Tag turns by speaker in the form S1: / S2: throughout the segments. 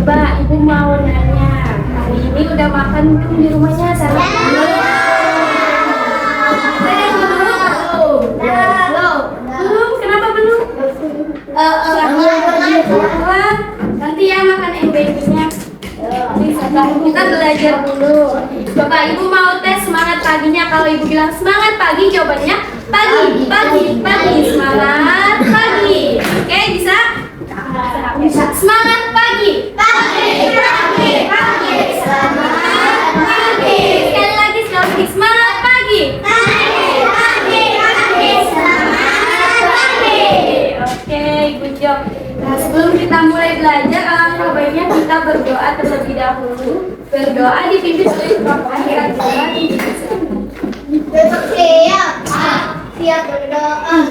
S1: Coba Ibu mau nanya, hari ini udah makan belum di rumahnya? Sarapan belum? Belum? Kenapa belum? Nanti ya makan MBG-nya. Kita belajar dulu. Coba Ibu mau tes semangat paginya. Kalau Ibu bilang semangat pagi, jawabannya pagi. Semangat pagi. Oke, bisa? Semangat pagi. Semangat pagi. Sekali lagi semangat pagi. Semangat pagi. Oke, good job. Nah, sebelum kita mulai belajar, alangkah baiknya kita berdoa terlebih dahulu. Berdoa dipimpin oleh Bapak siap berdoa.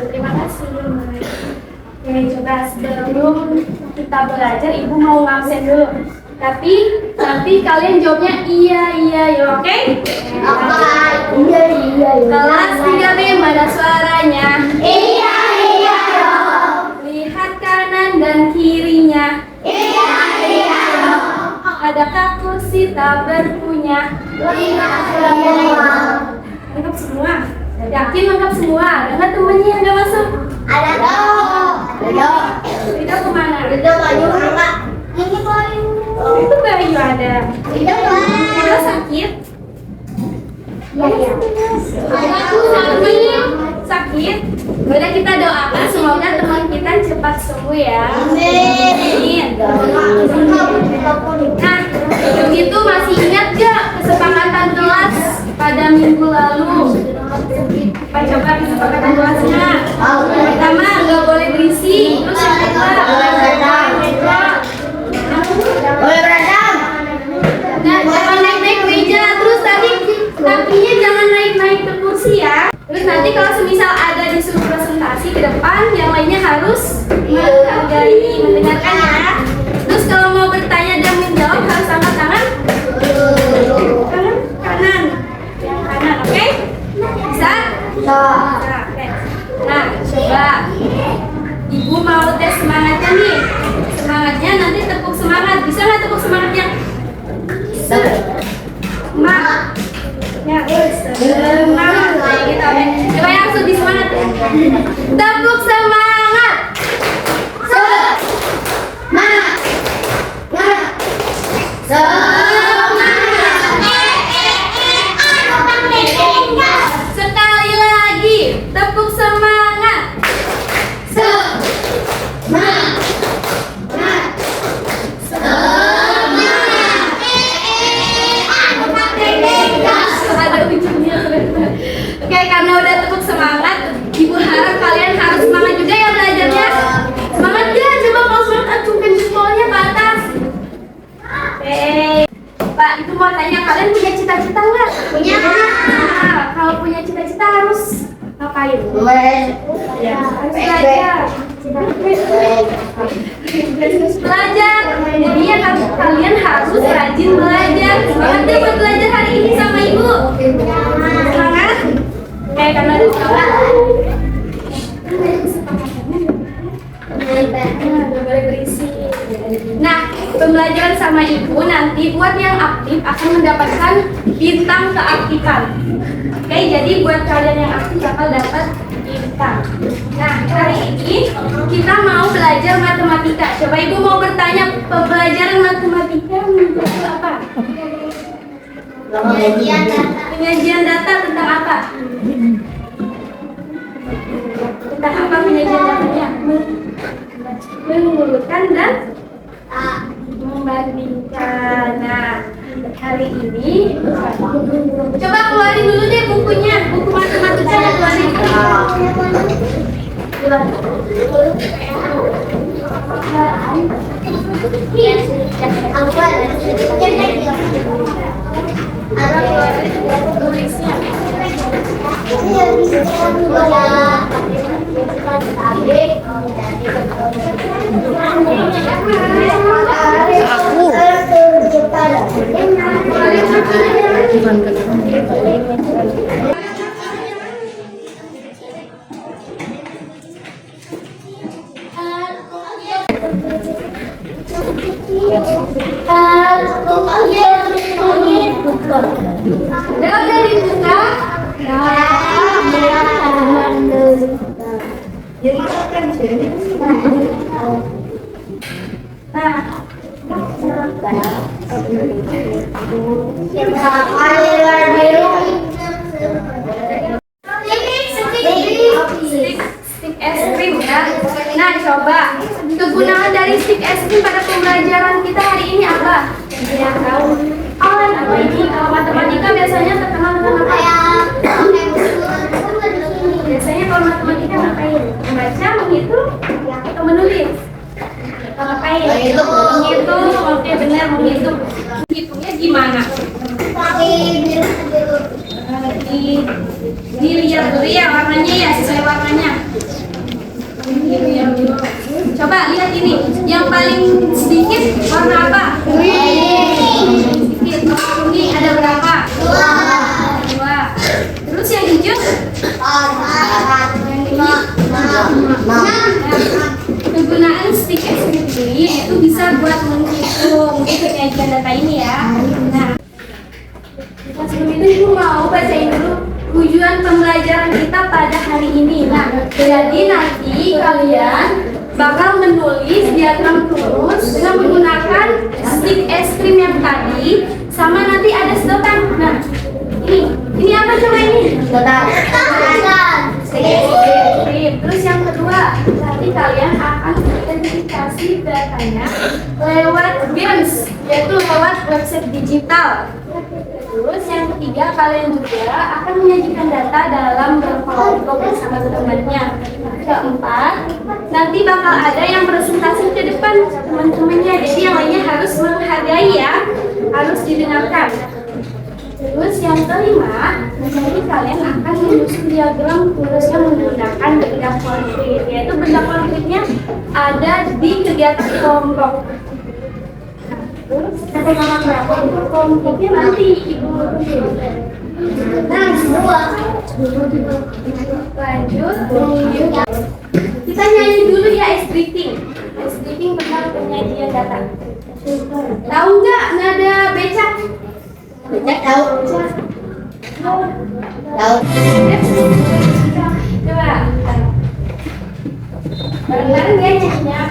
S1: Terima kasih. Oke, coba sebelum kita belajar, Ibu mau ngabsen dulu. Tapi nanti kalian jawabnya iya ya, oke? Iya. Kelas 3B mana suaranya? Iya. Lihat kanan dan kirinya. Iya. Adakah kursi tak berpunya? Lengkap semua. Yakin lengkap semua? Ada nggak temennya yang nggak masuk?
S2: Ada dong.
S1: Kita kemana?
S2: Itu Bayu enggak? Ini Bayu.
S1: Itu Bayu ada.
S2: Itu
S1: Kita sakit?
S2: Iya.
S1: Sakit? Udah kita doakan semoga teman kita cepat sembuh ya.
S2: Amin.
S1: Nah, begitu masih ingat gak kesepakatan kelas pada minggu lalu? Coba kesepakatan kelasnya. Pertama, nggak boleh berisik. Terus yang kedua, boleh beradab. Nah, jangan naik-naik meja. Terus tadi kakinya jangan naik-naik ke kursi ya. Terus nanti kalau semisal ada disuruh presentasi ke depan, yang lainnya harus menghargai, mendengarkan ya. Terus kalau mau bertanya dan menjawab harus angkat tangan kanan. Yang kanan, oke? Bisa? Nah, coba Ibu mau tes semangatnya nih. Semangatnya nanti tepuk semangat. Bisa nggak tepuk semangatnya? Semangat. Ya, semangat. Kayak gitu, oke. Coba yang lebih semangat ya. Tepuk semangat. Sekali lagi, tepuk semangat. Ada ujungnya. Oke, karena udah tepuk semangat, Ibu harap kalian harus semangat juga ya belajarnya. Semangat ya, coba kalau semangat acungkan jempolnya ke atas. Pak, itu mau tanya, kalian punya cita-cita nggak?
S2: Punya.
S1: Nah, kalau punya cita-cita harus ngapain? ngapain?
S2: Ya.
S1: Belajar. Belajar. Jadi ya kalian harus rajin belajar. Semangat deh buat belajar hari ini sama ibu. Semangat. Karena boleh berisik. Nah, pembelajaran sama ibu nanti buat yang aktif akan mendapatkan bintang keaktifan. Oke, jadi buat kalian yang aktif bakal dapat bintang. Nah, hari ini kita mau belajar matematika. Coba ibu mau bertanya, pembelajaran matematika menurut apa? Penyajian data tentang apa? Tentang apa penyajian datanya? Mengurutkan dan membandingkan. Nah, hari ini coba keluarin dulu deh bukunya, buku matematikanya keluarin. Tulisnya. Dapat dari buka. Stick es krim ya. Nah, coba kegunaan dari stick es krim pada pembelajaran kita hari ini apa? Tidak tahu. Apa ini? Kalau matematika biasanya terkenal dengan apa? Biasanya kalau matematika ngapain? Membaca, menghitung, atau menulis? Ngapain? Menghitung. Oke, benar, menghitung. Menghitungnya gimana? Dilihat dulu ya warnanya ya, sesuai warnanya. Coba lihat ini, yang paling sedikit warna apa? Sedikit. Ini ada berapa? Dua. Terus yang hijau? Yang ini? Kegunaan stick es krim ini itu bisa buat menghitung penyajian data ini ya. Nah, sebelum itu ibu mau bacain dulu tujuan pembelajaran kita pada hari ini. Nah, jadi nanti kalian bakal menulis diagram lurus dengan menggunakan stick es krim yang tadi, sama nanti ada sedotan. Nah, ini apa coba ini? Sedotan. Stick es krim. Terus yang kedua, nanti kalian akan identifikasi datanya lewat games, yaitu lewat website digital. Terus yang ketiga, kalian juga akan menyajikan data dalam berkelompok bersama teman-temannya. Keempat, nanti bakal ada yang presentasi ke depan teman-temannya. Jadi yang lainnya harus menghargai ya, harus didengarkan. Terus yang kelima, nanti kalian akan menyusun diagram lurusnya menggunakan benda konkret. Yaitu benda konkretnya ada di kegiatan kelompok. Sampai mama berapa kelompoknya nanti ibu. Nah, semua. Lanjut. Kita nyanyi dulu ya S-Greeting. S-Greeting tentang penyajian data. Tahu nggak nada becak? Becak tahu. Tahu. Coba. Bareng-bareng ya nyanyinya.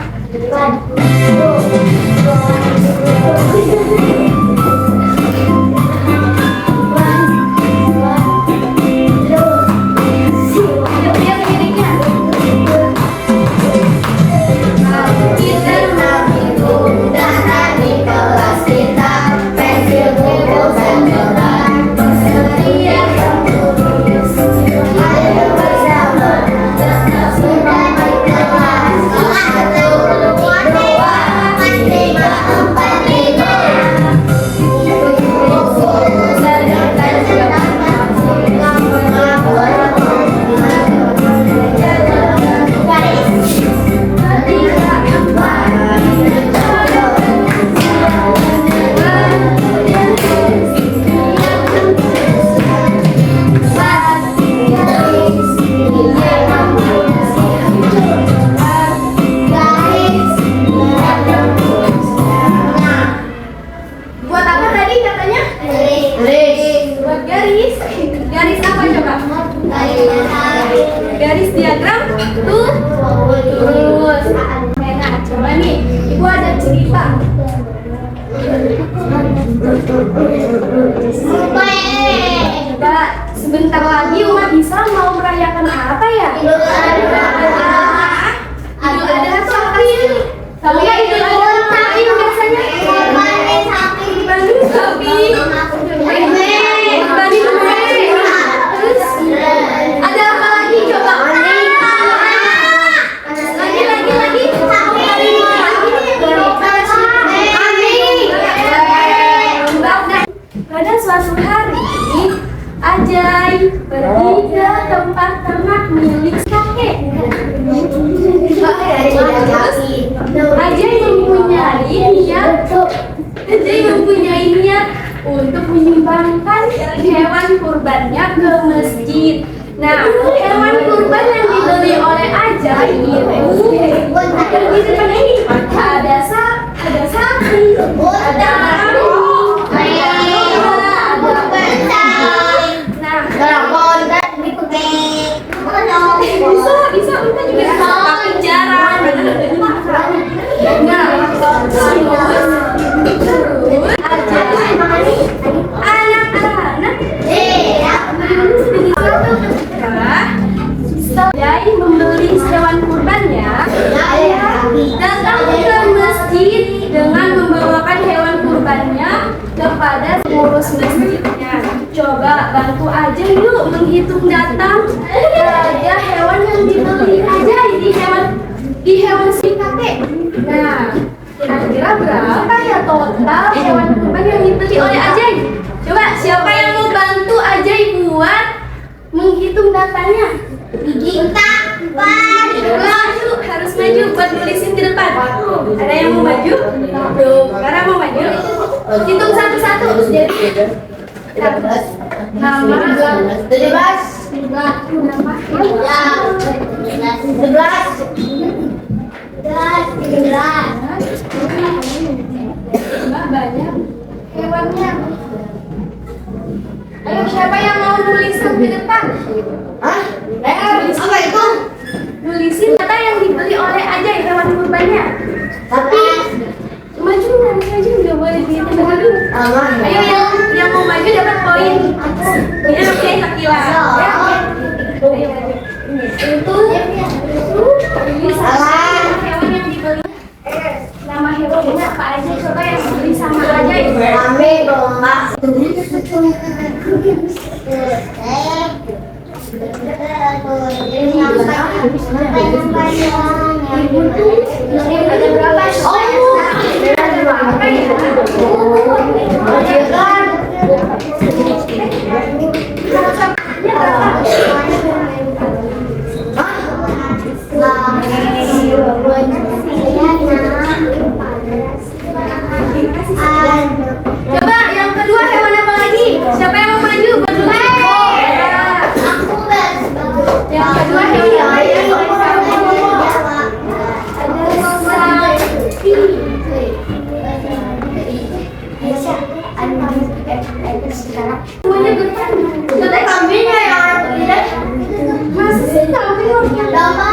S1: Sebentar lagi umat Islam mau merayakan apa ya? Idul Adha sapi. Kamu kan Idul Adha sapi biasanya? Bani sapi. Bani kue. Terus ada apa lagi coba? Lagi. Pada suatu hari, Ajay pergi ke tempat ternak milik kakek. Ajay mempunyai niat untuk menyumbangkan hewan kurbannya ke masjid. Nah, hewan kurban yang dibeli oleh Ajay itu di depan ini ada sapi, ada bisa kita juga pakai jaran. Nah, terus anak-anak setelah membeli hewan kurbannya, datang ke masjid dengan membawakan hewan kurbannya kepada pengurus masjidnya. Coba bantu aja yuk menghitung datang ada hewan yang dibeli aja di hewan si kakek. Nah, kira-kira berapa ya total hewan kurban yang dibeli oleh Ajay? Coba siapa yang mau bantu Ajay buat menghitung datanya? Maju, harus maju buat nulisin di depan. Ada yang mau maju? Karena mau maju. Hitung satu-satu. Nama, 11, banyak hewannya. Ayo siapa yang mau nulisin di depan?
S2: Apa itu?
S1: Nulisin data yang dibeli oleh Ajay hewan kurbannya.
S2: Tapi
S1: Maju, nggak boleh dihitung dulu. Ayo yang mau maju dapat poin. Ini oke, Sakila. Ya. Ayo maju. Itu hewan yang dibeli. Nama hewannya apa aja? Coba yang dibeli sama Ajay.
S2: kami domba.
S1: Coba yang kedua hewan apa lagi? Siapa yang mau maju? Berdua. Yang kedua hewan apa lagi? Semuanya berpan. Sudah kambingnya ya. Masih sih kambing.
S2: Domba.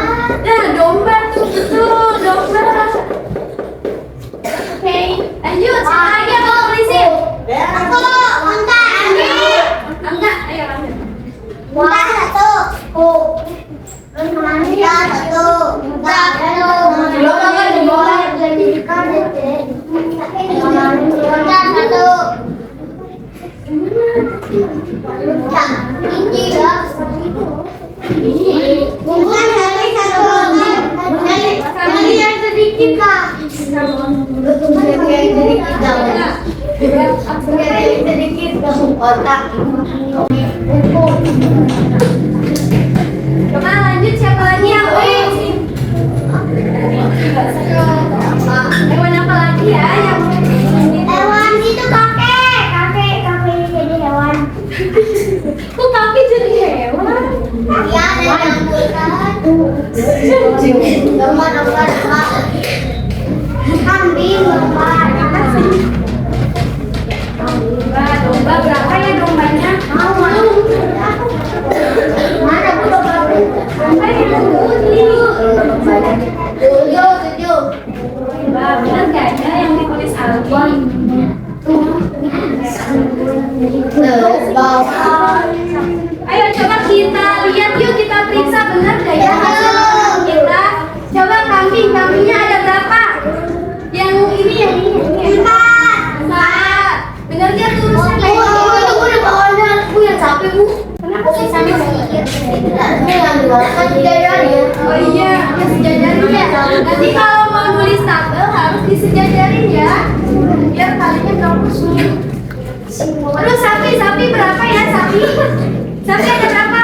S1: Nah, domba tuh betul, domba. Oke, lanjut. Siapa lagi yang mau nulisin?
S2: Aku, unta,
S1: Angga, ayo lanjut.
S2: unta satu. Unta satu. Unta satu. Unta satu. Bukan dari satu. Dari yang sedikit kak. Sedikit otak.
S1: Coba lanjut, siapa lagi yang mau nulisin? Hewan apa lagi ya yang mau nulisin?
S2: Hewan itu kakek jadi hewan.
S1: Kok kaki jadi hewan?
S2: Ya, ada domba. Kambing, domba.
S1: Domba berapa ya dombanya?
S2: Mana bu domba?
S1: Domba yang
S2: Tujuh.
S1: benar kayaknya yang ditulis Alfi.
S2: Terus bawah.
S1: Ayo Oh iya, sejajarin ya. Nanti kalau mau nulis tabel harus disejajarin ya, biar kalinya nggak kusut. Terus sapi berapa ya sapi? Sapi ada berapa?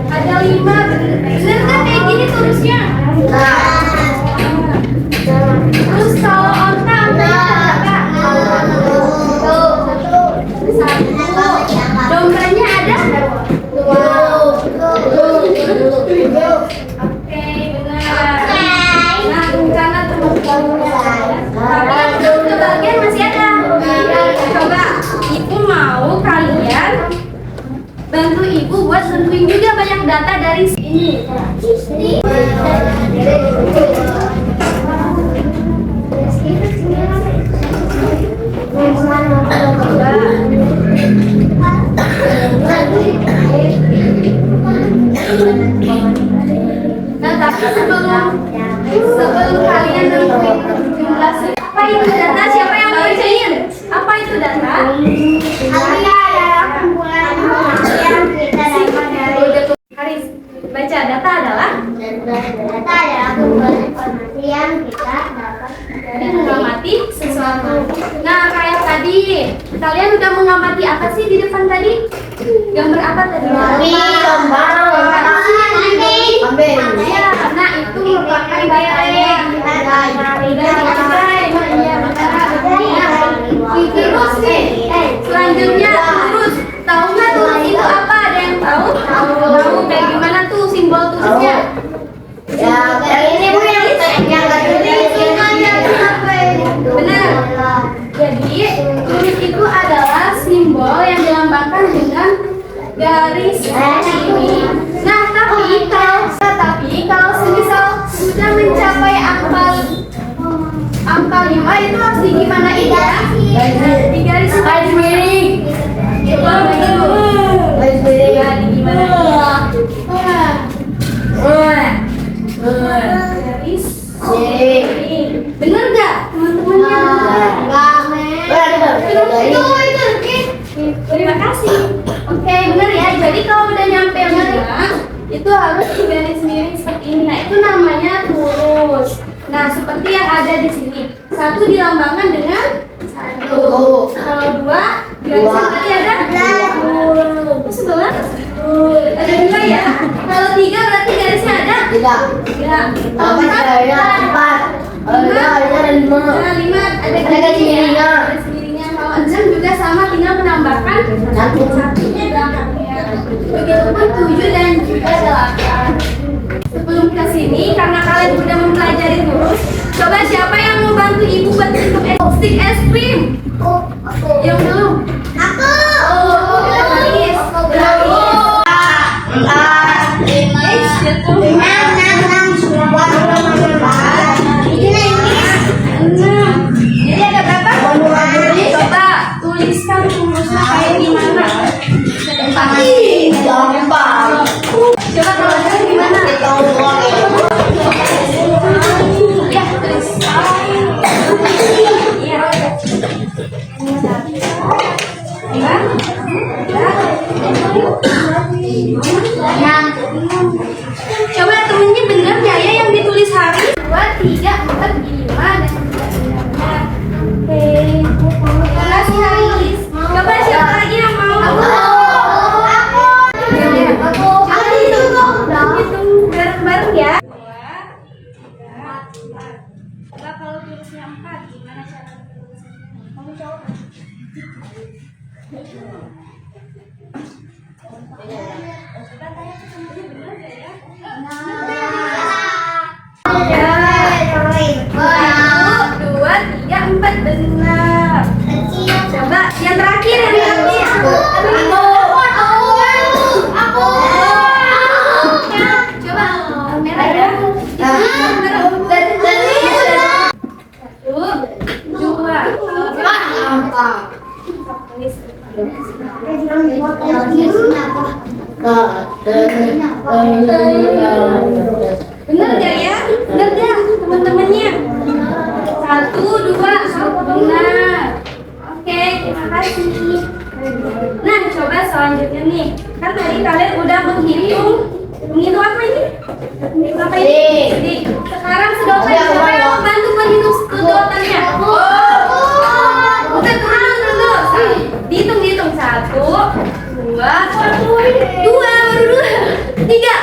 S1: Ada 5. Bener kan kayak gini tulisnya? Terus kalau onta berapa? 1. Dombranya ada? 2. Oke, benar. Nah, karena tapi untuk kebagian masih ada. Coba ibu mau kalian bantu ibu buat tentuin juga banyak data dari sini. Nah, tapi sebelum kalian nentuin jumlah apa itu data, siapa yang mau bacain? Apa itu data? Haris, baca data adalah
S2: kumpulan informasi yang kita dapat
S1: dari mengamati sesuatu. Nah, kayak tadi, kalian udah mengamati apa sih di depan tadi? Gambar apa tadi? Ya, nah itu merupakan daerah. Terus nih, selanjutnya terus. Tahu nggak tulis itu apa? Ada yang tahu? Tahu kayak gimana tuh simbol tulisnya? Benar. Jadi tulis itu adalah simbol yang dilambangkan dengan garis ini. Nah, tapi kalau semisal sudah mencapai angka 5 itu harus di gimana ya? Di garis miring. Ya, di gimana? Garis miring. Bener nggak teman-temannya? Terima kasih. Oke, benar ya. Jadi kalau udah nyampe mana, itu harus di garis miring seperti ini. Nah, itu namanya lurus. Nah, seperti yang ada di sini. 1 dilambangkan dengan 1. Kalau 2, garis tadi ada 2. Terus sebelah ada 2 ya. Kalau 3 berarti garisnya ada 3. Kalau 4 ada 4. 5 ada garis miringnya. Kalau 6 juga sama, tinggal menambahkan 1-nya belakangnya. Begitupun 7 dan juga 8. Sebelum ke sini, karena kalian sudah mempelajari lurus, coba siapa yang mau bantu ibu buat bentuk stick es krim? Yang belum?
S2: Aku.
S1: Haris. Jadi ada berapa? Coba tuliskan rumusnya kayak gimana? Gampang. Coba tuliskan gimana? Ya, tulis. Iya. Coba temennya bener nggak ya yang ditulis Haris? 2, 3, 4, 5 dan 6. Oke. Terima kasih Haris. Coba siapa lagi yang mau? Aku. Hitung bareng-bareng ya. 2, 3, 4. Coba kalau tulisnya 4, gimana cara tulisnya? Kamu coba. Coba tanya ke temennya bener nggak ya? Satu, 2, 3, 4 benar. Coba yang terakhir Coba merah ya. 1, 2. Bener gak ya? Bener gak teman-temannya? 1, 2, benar. Oke, terima kasih. Nah, coba selanjutnya nih. Kan tadi kalian udah menghitung apa ini? Apa ini? Jadi sekarang sedotan siapa yang membantu menghitung sedotannya? Udah turun dulu. Dihitung 1, 2, 3.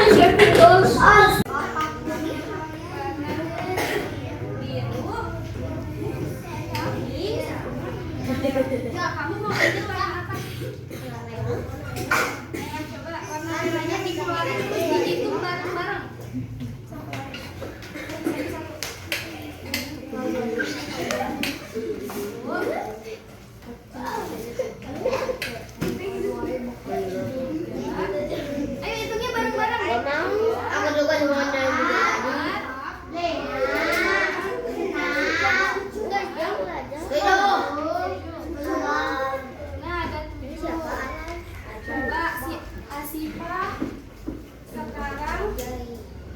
S1: Ya, kamu mau ambil warna apa? Coba warna merahnya dikeluarin terus dihitung bareng-bareng. Ayo hitungnya bareng-bareng.
S2: Aku juga mau
S1: Nah, ada 7. Coba si Asifa sekarang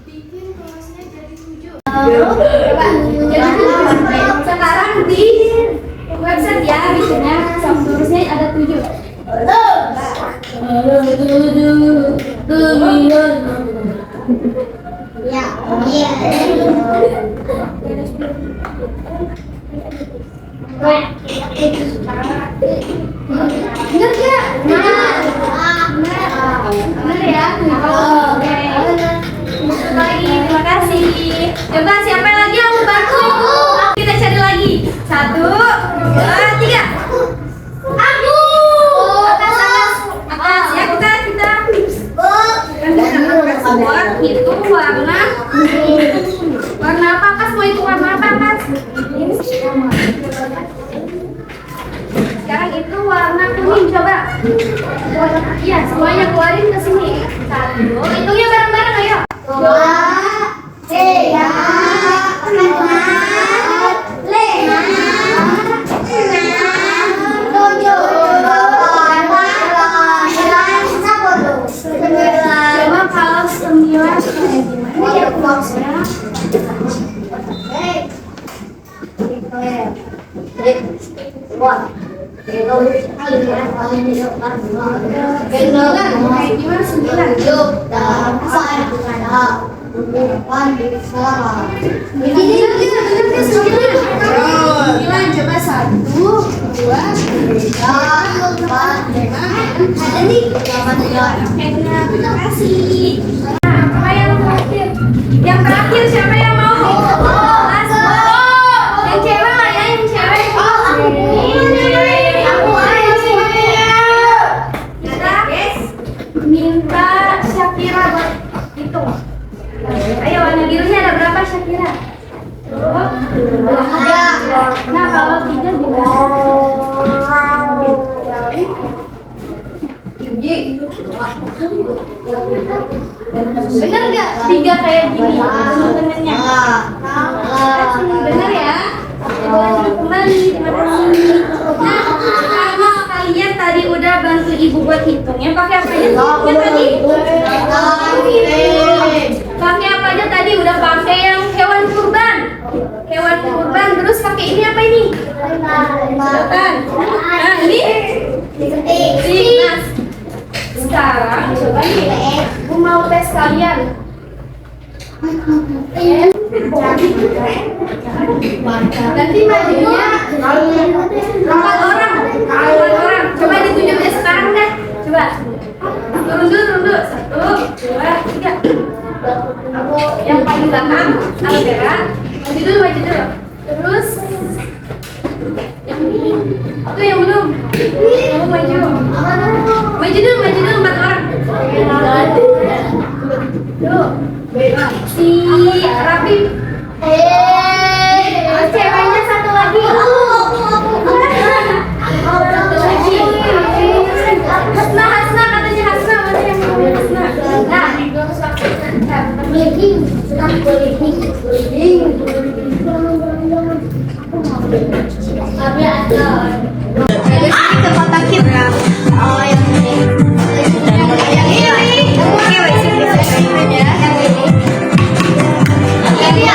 S1: bikin tulisnya jadi 7. Coba jadi 7. Sekarang di website ya bikinnya tulisnya ada 7.
S2: Ya, iya.
S1: Bener gak? Bener ya? Oke. Lagi, terima kasih. Coba siapa lagi yang mau bantu? Kita cari lagi. 1, 2, 3. Aku. Atas ya kita. Buat itu warna apa Kas? Mau itu warna apa Kas? Sekarang itu warna kuning, coba. Iya, semuanya keluarin ke sini. 1, hitungnya bareng-bareng ayo.
S2: 2, 3, 4, 5, 6, 7, 8, 9, 10.
S1: Coba kalau 9 kayak gimana ya boxnya? Kayak gimana 9, coba 1, 2, 3, 4, 5. Ada nih. Terima kasih. Nah, apa yang terakhir? Yang terakhir siapa yang mau? Mas, yang cewek lah ya, yang cewek. Kita minta Syakira buat hitung. Ayo, warna birunya ada berapa Syakira? Nah, kalau 3 gimana? Bener nggak 3 kayak gini temennya? Bener ya? Boleh kembali, terima kasih. Nah, karena kalian tadi udah bantu ibu buat hitungnya, pakai apa aja hitungnya tadi? Pakai apa aja tadi? Udah pakai yang hewan kurban. Hewan kurban, terus pakai ini apa ini? Sedotan. Nah, ini? Nah, sekarang coba nih, aku mau tes kalian. Nanti majunya 4 orang. Coba ditunjuk deh sekarang deh. Coba turun dulu. 1, 2, 3. Yang paling belakang Alvera. Maju dulu. Terus yang ini. Itu yang belum. Kamu maju dulu 4 orang. Tuh, si Rafi. Ceweknya satu lagi. Hasna katanya Hasna. Mana yang mau Hasna? Nah,
S2: ke kotak kita. Oh, yang ini. Yang ini. Oke, wes ini. Yang ini.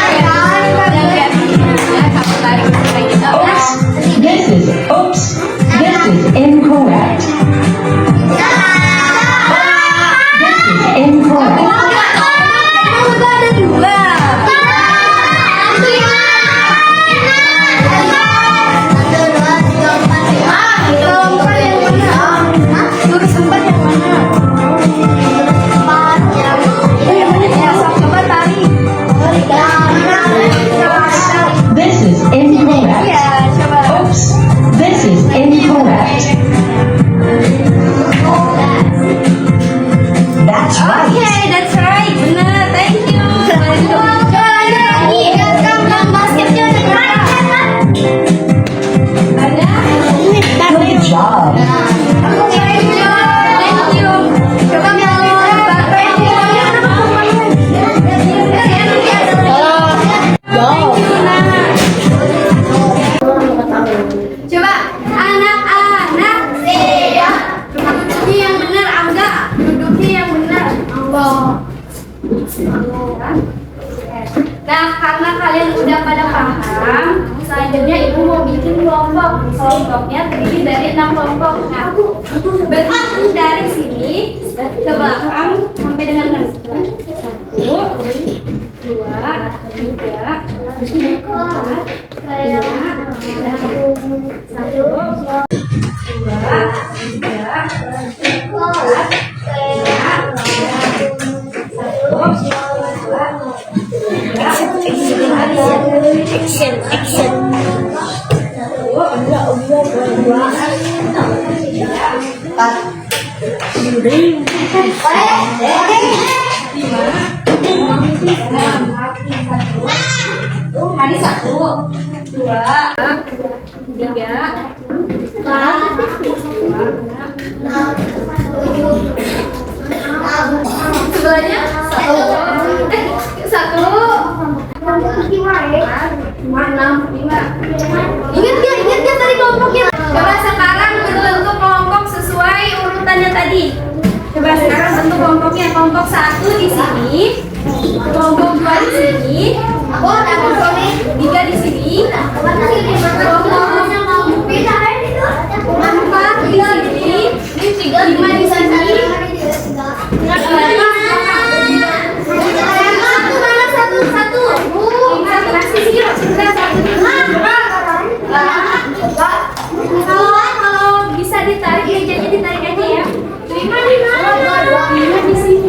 S1: Nah, karena kalian udah pada paham, selanjutnya ibu mau bikin kelompok. Kelompoknya terdiri dari 6 kelompok. Nah, berhitung dari sini ke belakang sampai dengan 6. 1, 2, 3, 4, Hari 1, 2, 3, 4, sebelahnya 1, 5. Ingat gak tadi kelompoknya? Coba sekarang bentuk kelompok sesuai urutannya tadi. Coba sekarang bentuk kelompoknya. Kelompok 1 di sini, kelompok 2 di sini, kelompok 3 di sini, kelompok 4 di sini, 5 di sini. Kalau bisa ditarik mejanya ditarik aja ya. 5 di mana? 5 di sini.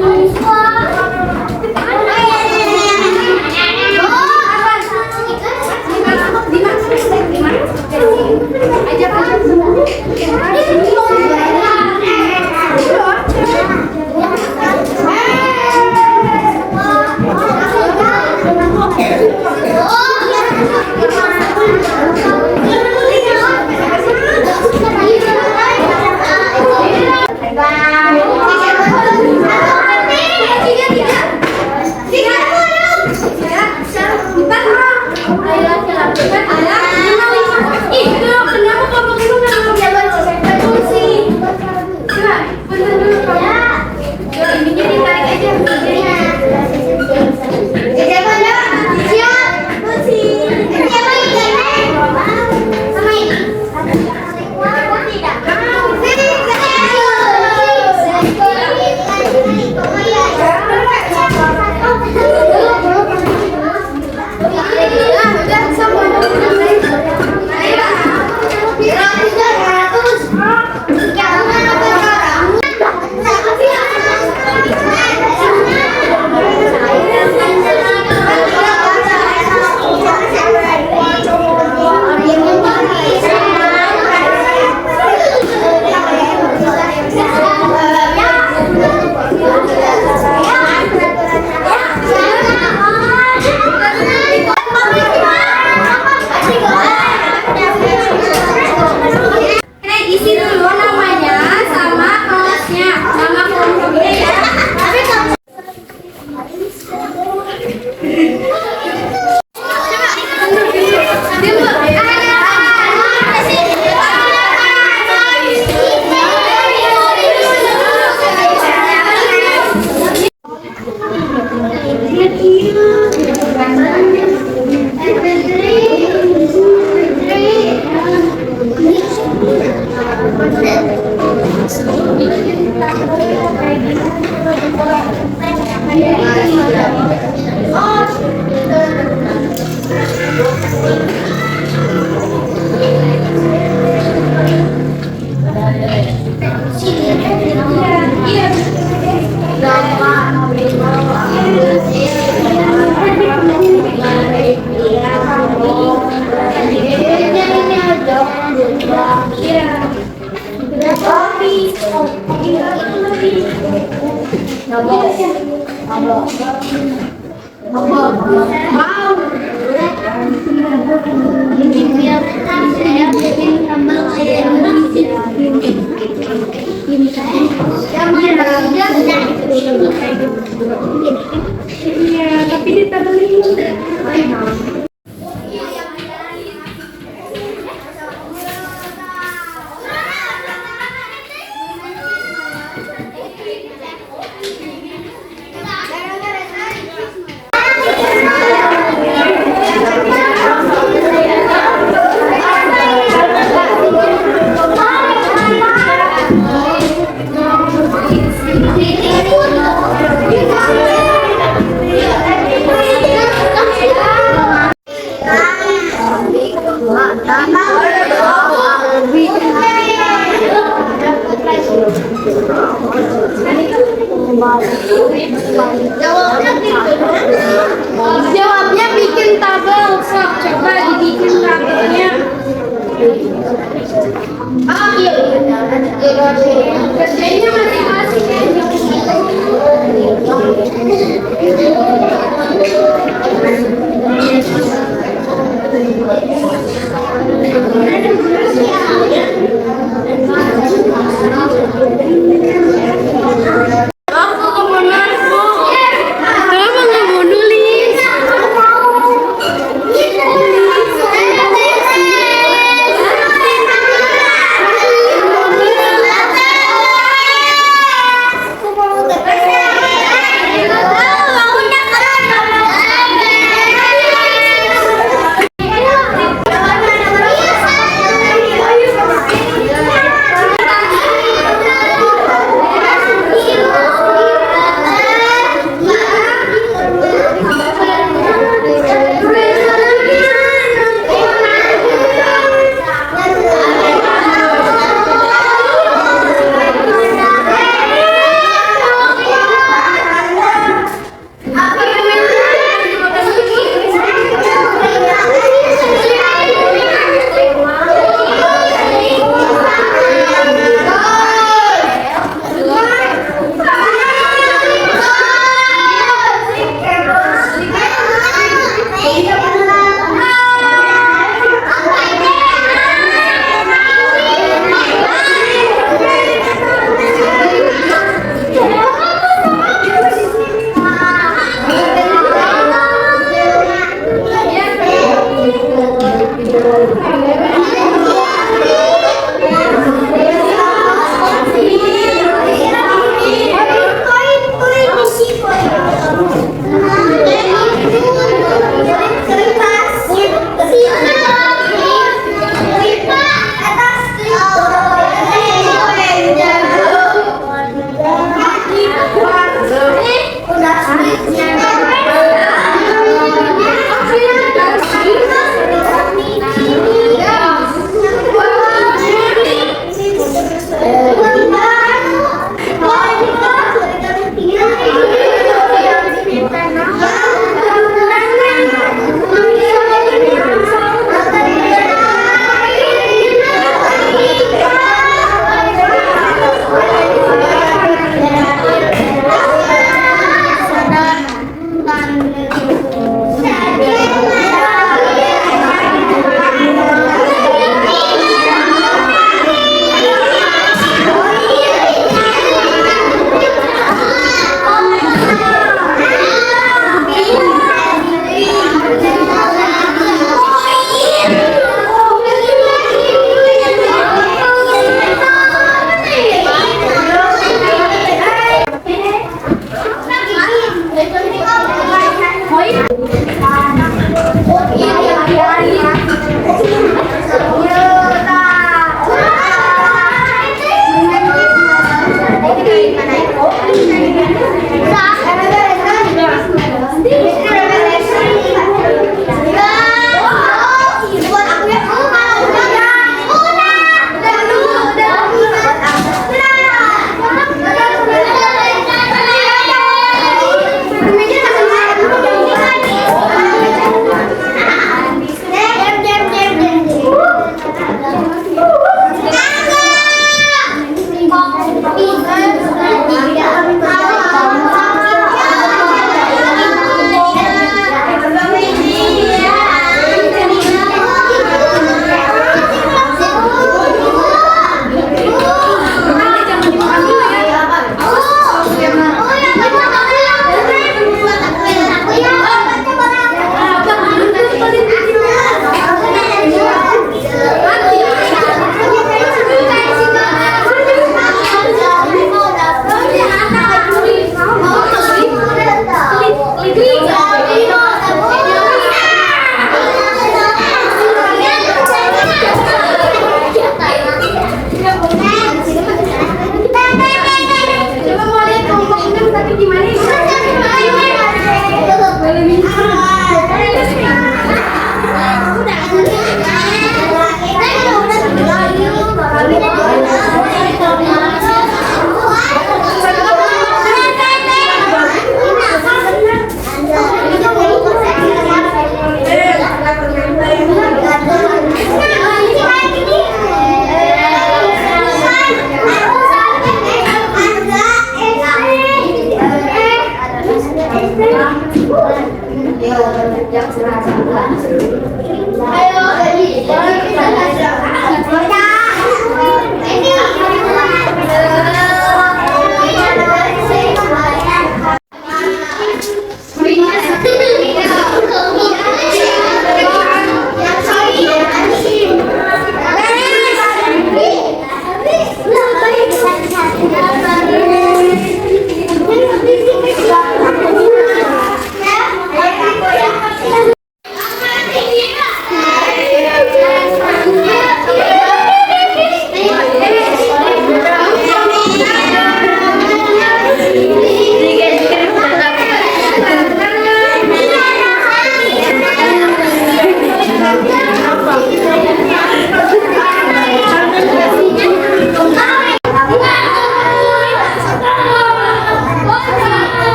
S1: Iya, tapi ditaruhin. Jawabnya bikin tabel, sok coba dibikin tabelnya. Kerjanya masing-masing. Aku kebenar, Bu. Kenapa nggak mau nulis?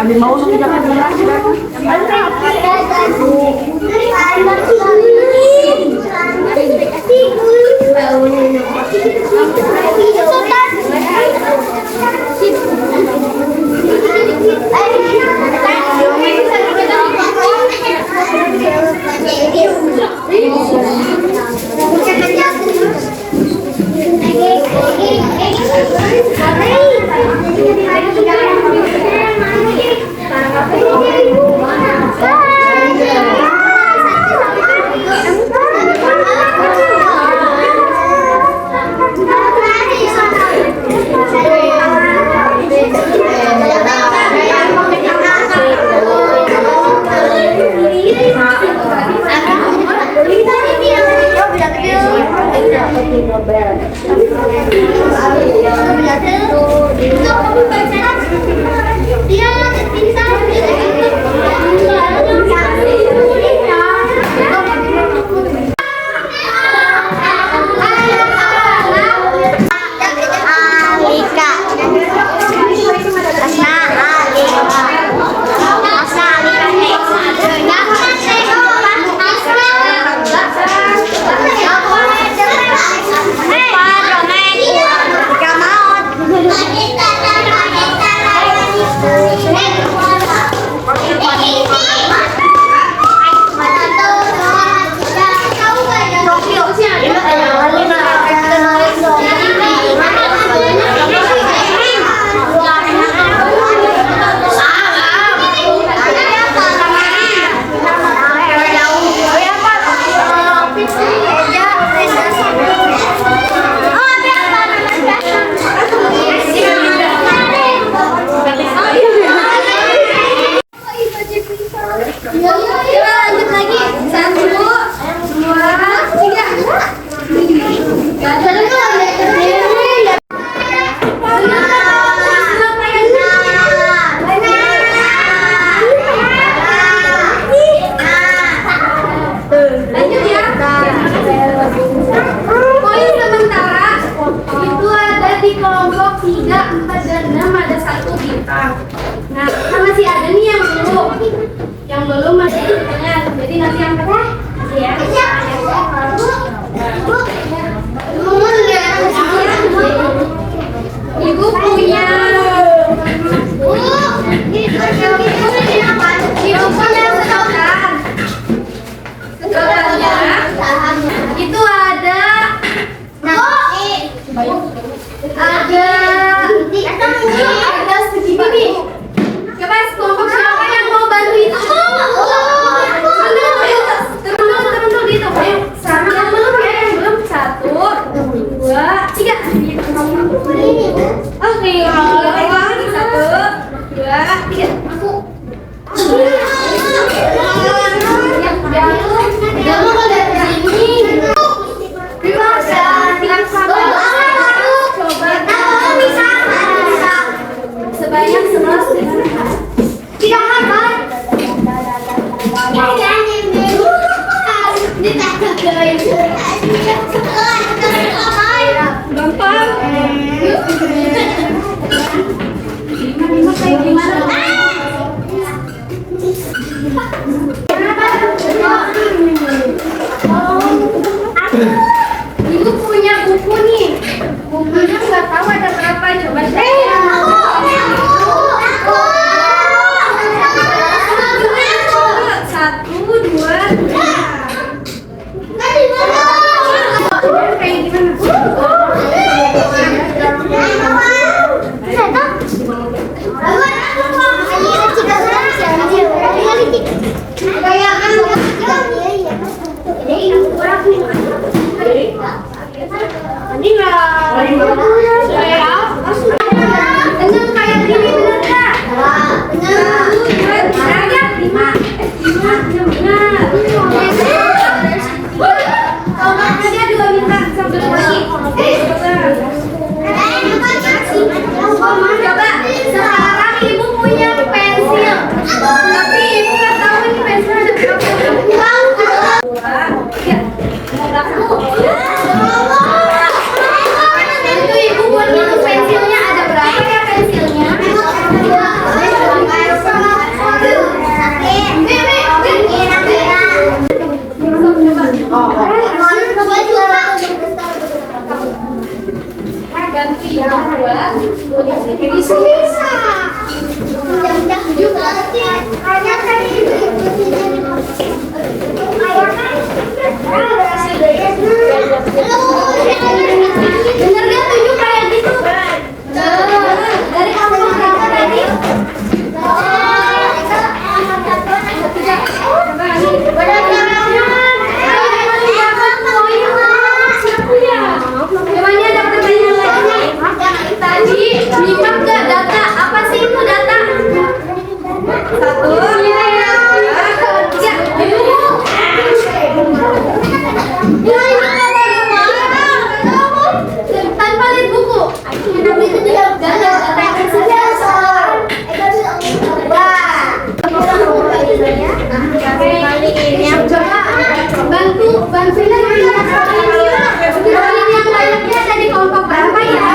S3: Ambil mau sama jangan
S1: ada 6, ada 1 bintang. Nah, kan masih ada nih yang belum masih pertanyaan. Jadi nanti yang terakhir ya. Ibu punya sedotannya itu ada segini. Coba kelompok siapa yang mau bantu itu? Turun dulu gitu. Yang belum ya, yang belum 1, 2, 3. Oke, lagi 1, 2, 3. Sebanyak 11 tidak hafal. Gampang. Kayak gimana? Ibu punya buku nih. Bukunya nggak tahu ada berapa. Coba cek. Bantuin yang banyaknya ada di kelompok berapa ya?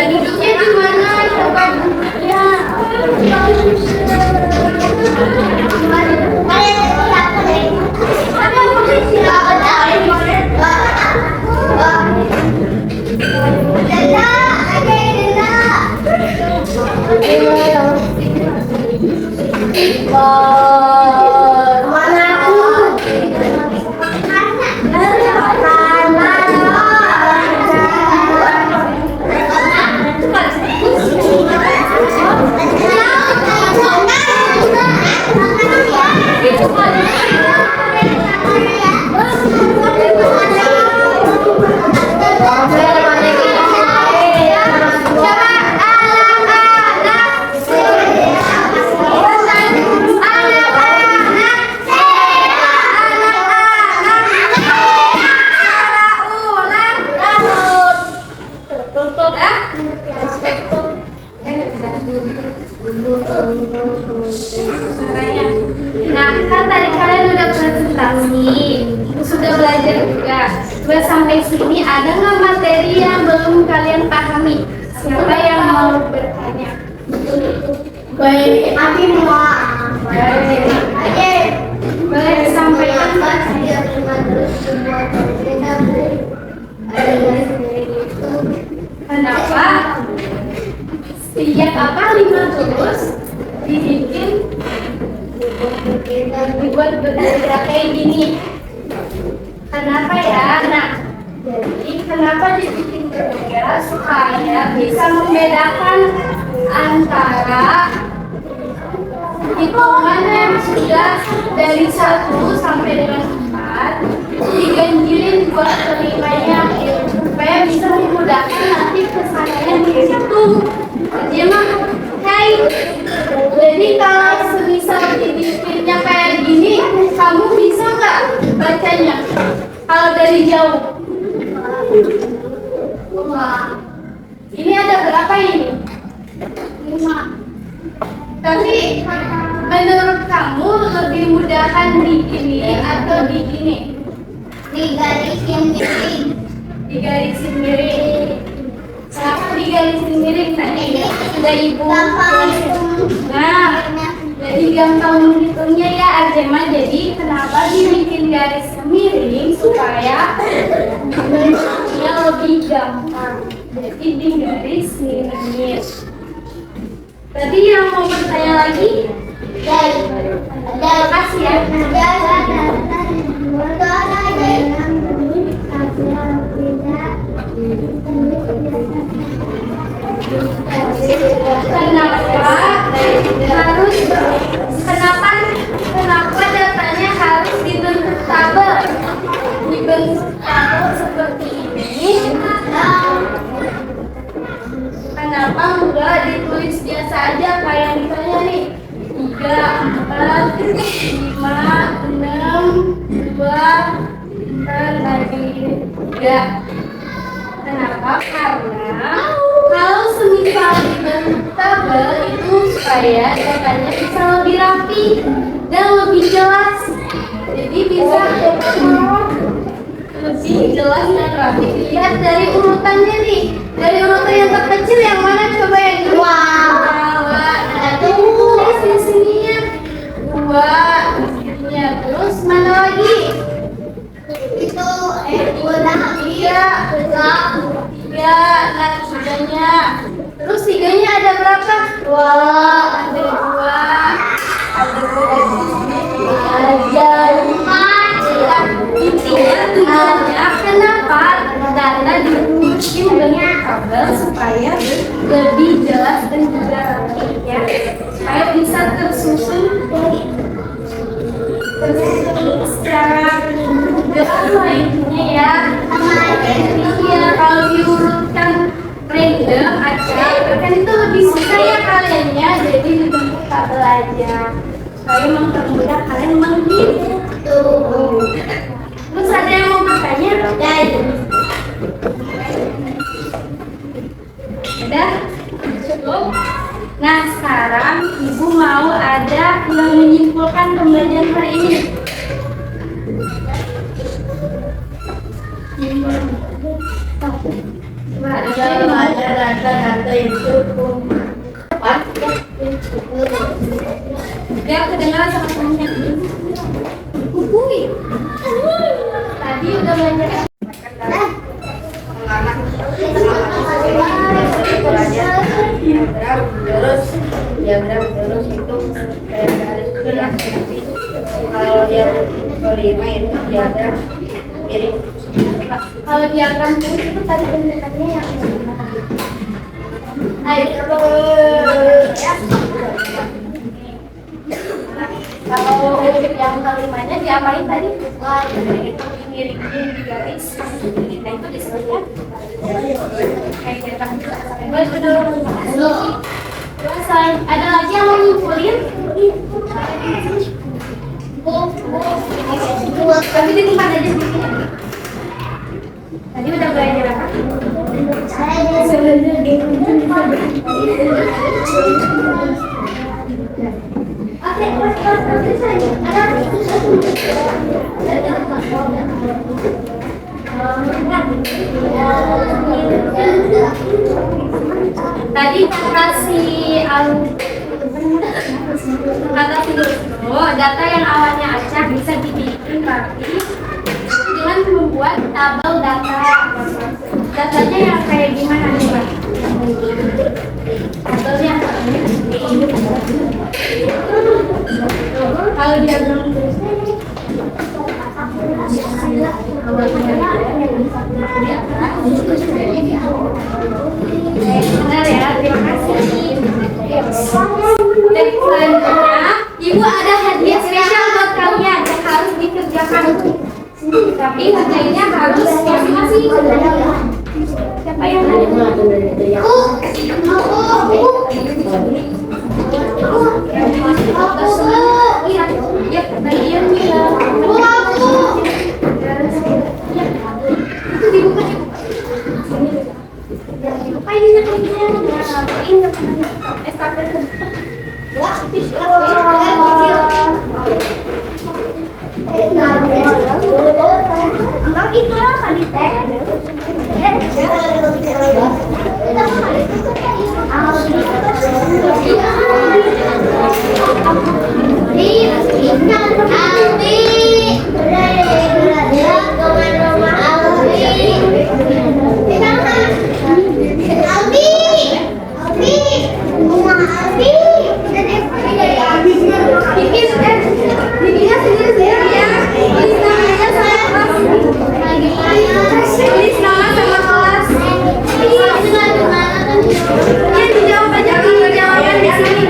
S1: Duduknya di mana? Coba ya. Nah, kan tadi kalian udah presentasi, sudah belajar juga. Terus sampai sini ada nggak materi yang belum kalian pahami? Siapa yang mau bertanya?
S2: Baik, Abi mau.
S1: Boleh disampaikan? Kenapa? Setiap apa 5 terus dibuat berbeda kayak gini. Kenapa ya? Nah, jadi kenapa dibikin berbeda supaya bisa membedakan antara hitungan yang sudah dari 1 sampai dengan 4 diganjilin buat kelimanya supaya bisa memudahkan nanti kesannya di situ. Dia mah jadi kalau semisal dibikinnya kayak gini, kamu bisa nggak bacanya kalau dari jauh? Ini ada berapa ini? 5. Tapi menurut kamu lebih mudahan di ini atau di ini?
S2: Digarisin miring.
S1: Digarisin miring. Kenapa digarisin miring tadi? Sudah ibu. Nah, jadi gampang menghitungnya ya Arjema. Jadi kenapa dibikin garis miring supaya bentuknya lebih gampang. Jadi digaris miringin. Tadi yang mau bertanya lagi? Terima kasih ya. Kenapa datanya harus dibentuk tabel seperti ini? Kenapa enggak ditulis biasa aja kayak misalnya nih 3, 4, 5, 6, 2, 3. Kenapa? Karena kalau semisal dibentuk tabel itu supaya datanya bisa lebih rapi dan lebih jelas. Jadi bisa lebih jelas dan rapi. Lihat dari urutannya nih. Dari urutan yang terkecil yang mana coba yang ini? Nah, tulis di sininya 2. Ya, terus mana lagi?
S2: Itu udah
S1: 3. Nah, 3-nya. Terus 3-nya ada berapa? 2. Ada 2. Ada 4. Intinya tujuannya kenapa data dibikin bentuk tabel supaya lebih jelas dan juga rapi ya, supaya bisa tersusun secara jelas lainnya ya. Iya, kalau diurutkan random aja kan itu lebih susah ya kalian ya, jadi dibentuk tabel aja supaya mempermudah kalian menghitung. Terus ada yang mau bertanya? Udah? Cukup? Nah, sekarang Ibu mau ada yang menyimpulkan pembelajaran hari ini.
S2: ada data yang cukup.
S1: Biar kedengaran sama temennya. Kukuy. Tadi udah belajar.
S2: Diagram terus itu garis gerak. Kalau yang kelima itu diagram miring.
S1: Kalau diagram terus itu tadi bentukannya yang kalau yang kelimanya diapain tadi? Itu miringin di garis. Nah, itu disebutnya kayak diagram terus. Terus ada lagi yang mau nyimpulin? Tapi di tempat aja sini. Tadi udah belajar apa? Tadi kata dulu, data yang awalnya acak bisa dibikin rapi dengan membuat tabel data. Datanya yang kayak gimana nih, Pak? Tabelnya kalau diagram terusnya ini benar ya, terima kasih. Dan selanjutnya, Ibu ada hadiah spesial buat kalian yang harus dikerjakan. Tapi hadiahnya harus masing-masing. Siapa yang ada? Ya, bagian bilang. Itu dibuka. Dibuka ini nantinya. Ini estafet. Itu apa di tag? Dijawab aja, jawaban di sini.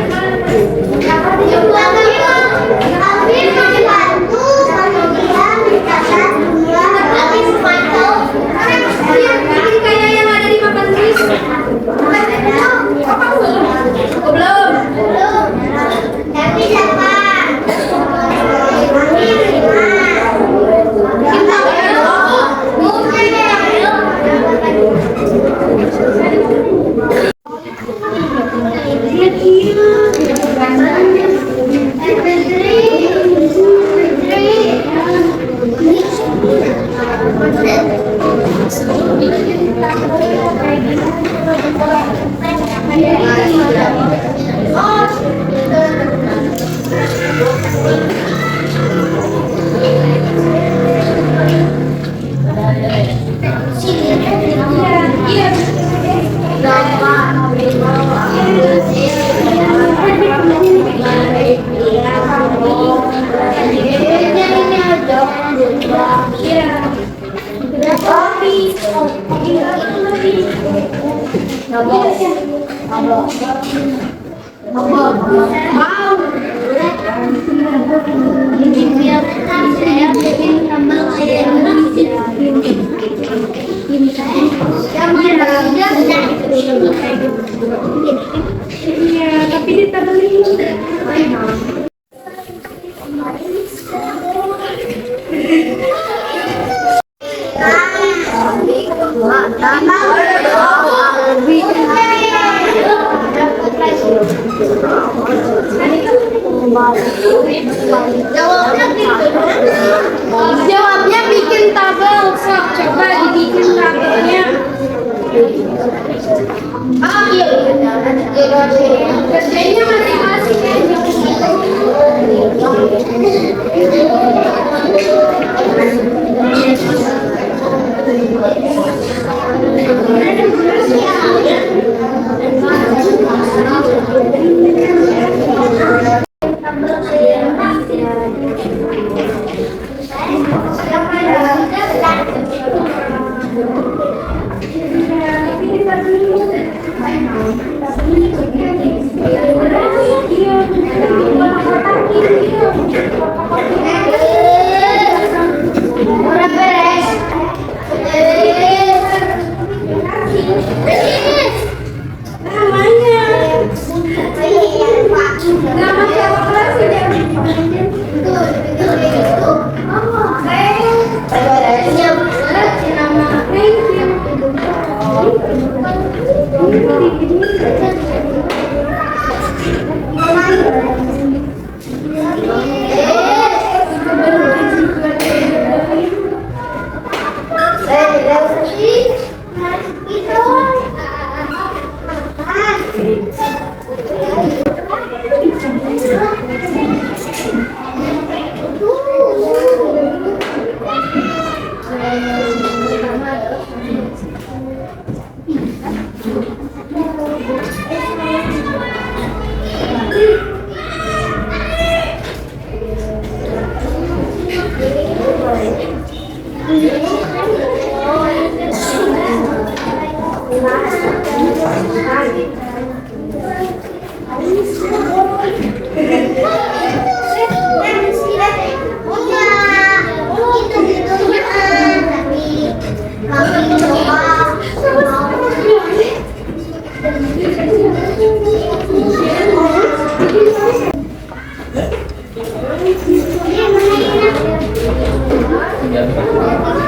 S1: Tapi ditaruh. Jawabnya bikin tabel. Sok, coba dibikin tabelnya. Oh iya. Kerjanya masing-masing.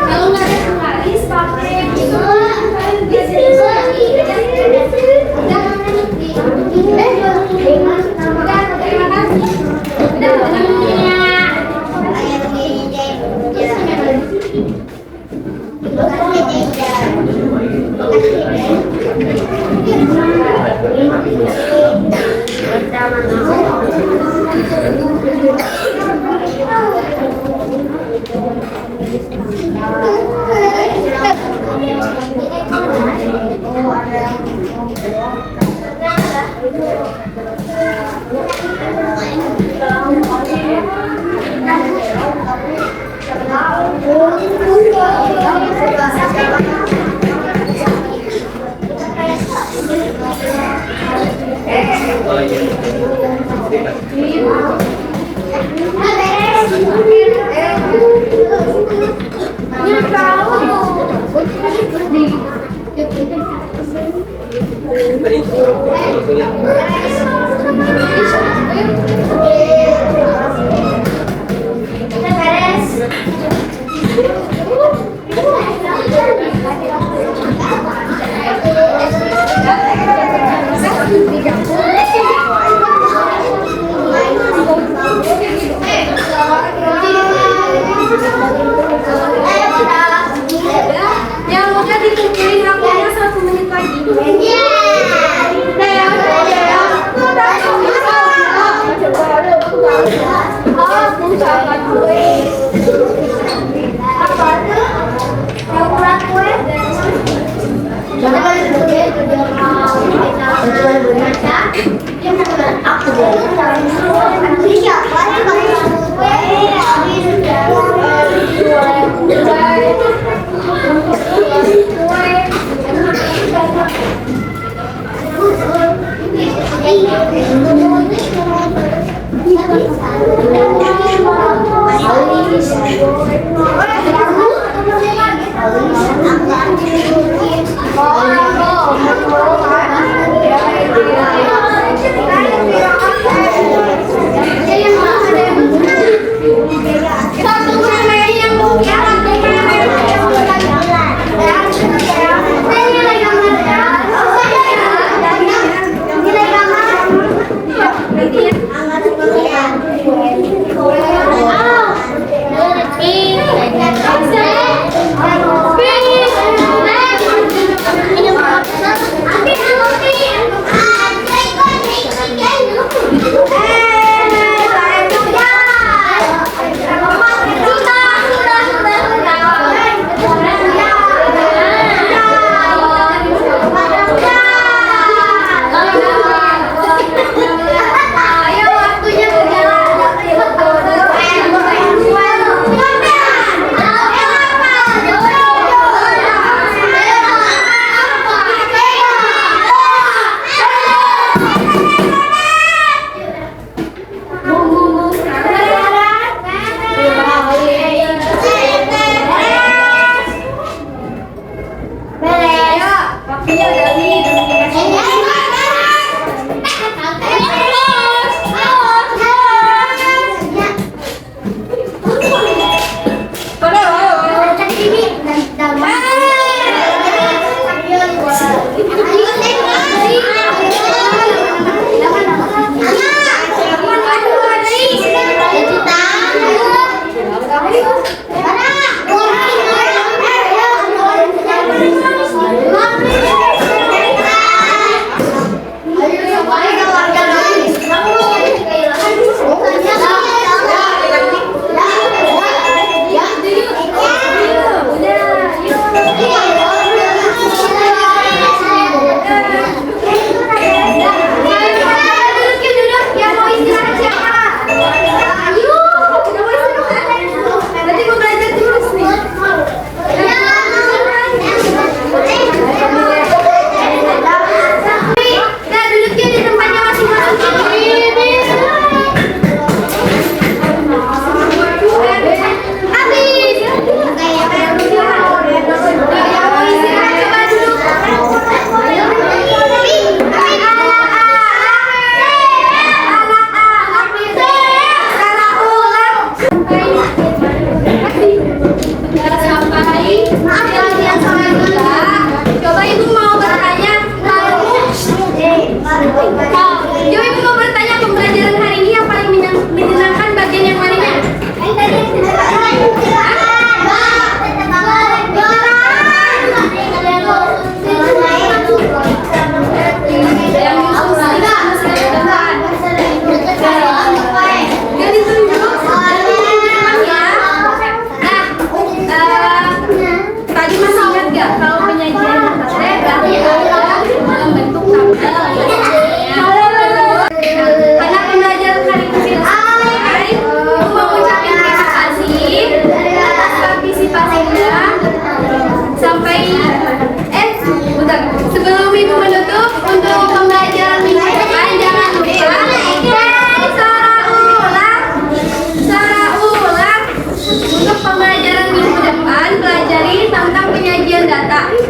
S1: Kalau nggak ada penggaris pakai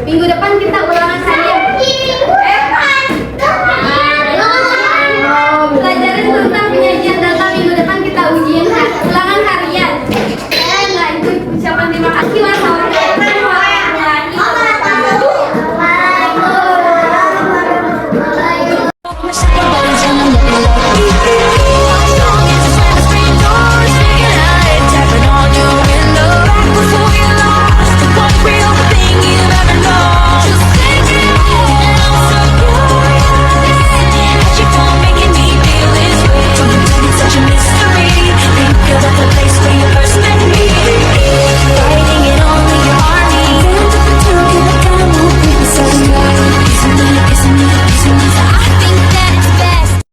S1: Minggu depan kita